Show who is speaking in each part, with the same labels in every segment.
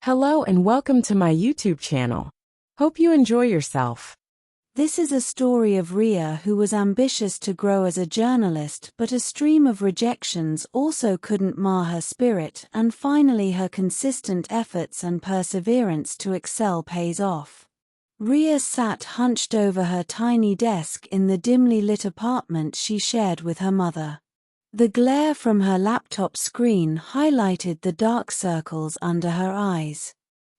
Speaker 1: Hello and welcome to my YouTube channel. Hope you enjoy yourself.
Speaker 2: This is a story of Riya, who was ambitious to grow as a journalist, but a stream of rejections also couldn't mar her spirit, and finally her consistent efforts and perseverance to excel pays off. Riya sat hunched over her tiny desk in the dimly lit apartment she shared with her mother. The glare from her laptop screen highlighted the dark circles under her eyes.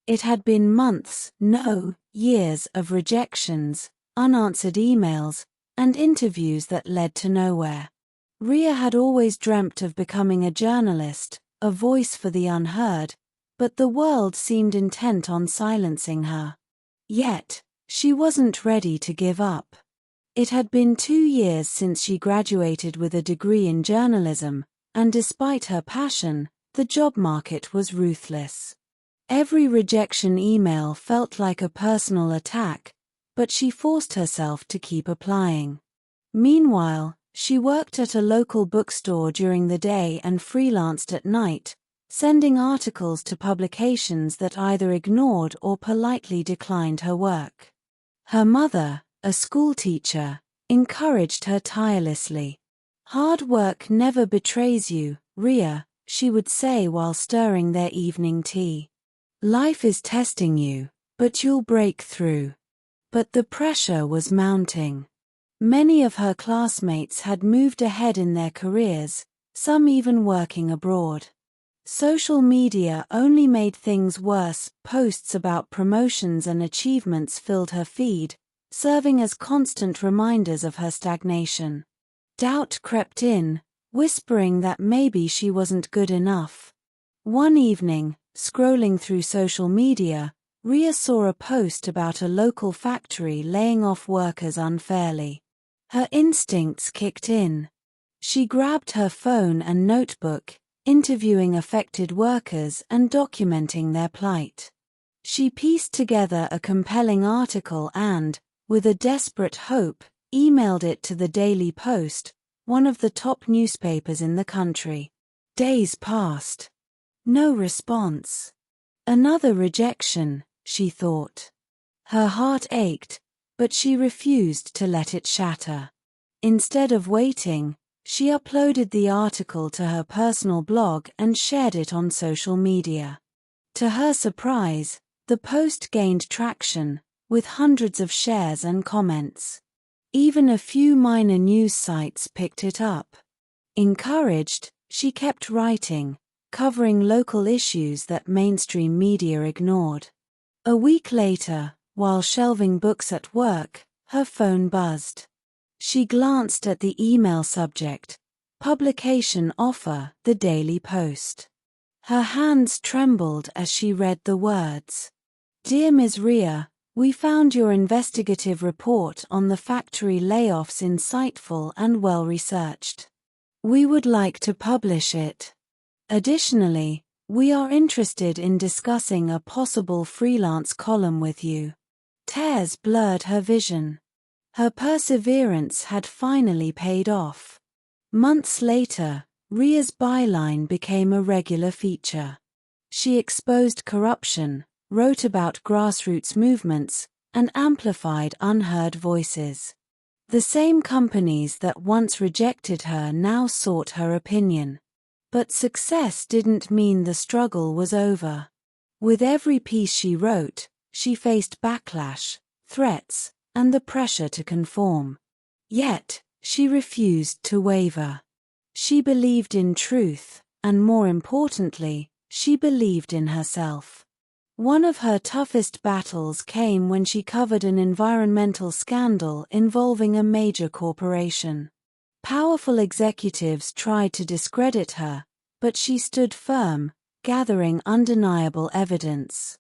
Speaker 2: It had been months, no, years of rejections, unanswered emails, and interviews that led to nowhere. Riya had always dreamt of becoming a journalist, a voice for the unheard, but the world seemed intent on silencing her. Yet, she wasn't ready to give up. It had been 2 years since she graduated with a degree in journalism, and despite her passion, the job market was ruthless. Every rejection email felt like a personal attack, but she forced herself to keep applying. Meanwhile, she worked at a local bookstore during the day and freelanced at night, sending articles to publications that either ignored or politely declined her work. Her mother, a schoolteacher, encouraged her tirelessly. "Hard work never betrays you, Riya," she would say while stirring their evening tea. "Life is testing you, but you'll break through." But the pressure was mounting. Many of her classmates had moved ahead in their careers, some even working abroad. Social media only made things worse. Posts about promotions and achievements filled her feed, serving as constant reminders of her stagnation. Doubt crept in, whispering that maybe she wasn't good enough. One evening, scrolling through social media, Riya saw a post about a local factory laying off workers unfairly. Her instincts kicked in. She grabbed her phone and notebook, interviewing affected workers and documenting their plight. She pieced together a compelling article and, with a desperate hope, emailed it to the Daily Post, one of the top newspapers in the country. Days passed. No response. Another rejection, she thought. Her heart ached, but she refused to let it shatter. Instead of waiting, she uploaded the article to her personal blog and shared it on social media. To her surprise, the post gained traction, with hundreds of shares and comments. Even a few minor news sites picked it up. Encouraged, she kept writing, covering local issues that mainstream media ignored. A week later, while shelving books at work, her phone buzzed. She glanced at the email subject, "Publication Offer, The Daily Post." Her hands trembled as she read the words. "Dear Ms. Riya, we found your investigative report on the factory layoffs insightful and well-researched. We would like to publish it. Additionally, we are interested in discussing a possible freelance column with you." Tears blurred her vision. Her perseverance had finally paid off. Months later, Riya's byline became a regular feature. She exposed corruption, wrote about grassroots movements, and amplified unheard voices. The same companies that once rejected her now sought her opinion. But success didn't mean the struggle was over. With every piece she wrote, she faced backlash, threats, and the pressure to conform. Yet, she refused to waver. She believed in truth, and more importantly, she believed in herself. One of her toughest battles came when she covered an environmental scandal involving a major corporation. Powerful executives tried to discredit her, but she stood firm, gathering undeniable evidence.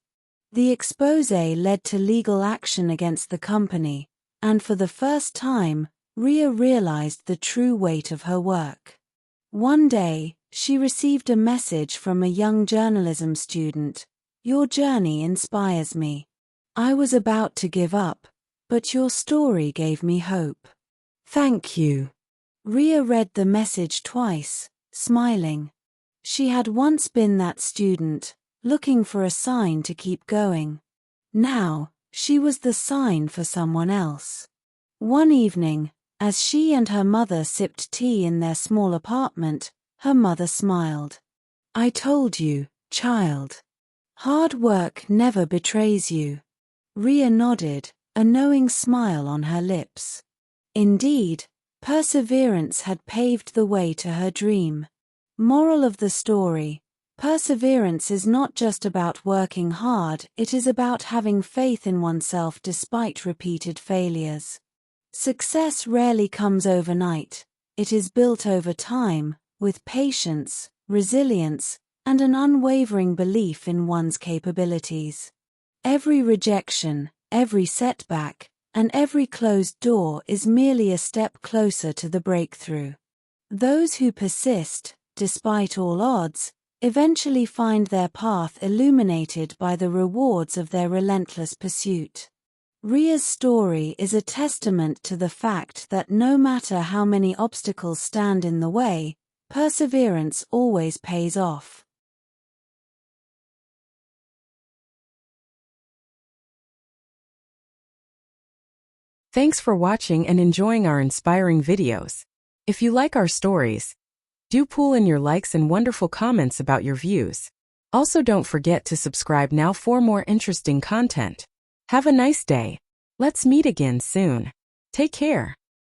Speaker 2: The exposé led to legal action against the company, and for the first time, Riya realized the true weight of her work. One day, she received a message from a young journalism student. "Your journey inspires me. I was about to give up, but your story gave me hope. Thank you." Riya read the message twice, smiling. She had once been that student, looking for a sign to keep going. Now, she was the sign for someone else. One evening, as she and her mother sipped tea in their small apartment, her mother smiled. "I told you, child. Hard work never betrays you." Riya nodded, a knowing smile on her lips. Indeed, perseverance had paved the way to her dream. Moral of the story: perseverance is not just about working hard, it is about having faith in oneself despite repeated failures. Success rarely comes overnight. It is built over time, with patience, resilience, and an unwavering belief in one's capabilities. Every rejection, every setback, and every closed door is merely a step closer to the breakthrough. Those who persist, despite all odds, eventually find their path illuminated by the rewards of their relentless pursuit. Riya's story is a testament to the fact that no matter how many obstacles stand in the way, perseverance always pays off.
Speaker 1: Thanks for watching and enjoying our inspiring videos. If you like our stories, do pull in your likes and wonderful comments about your views. Also, don't forget to subscribe now for more interesting content. Have a nice day. Let's meet again soon. Take care.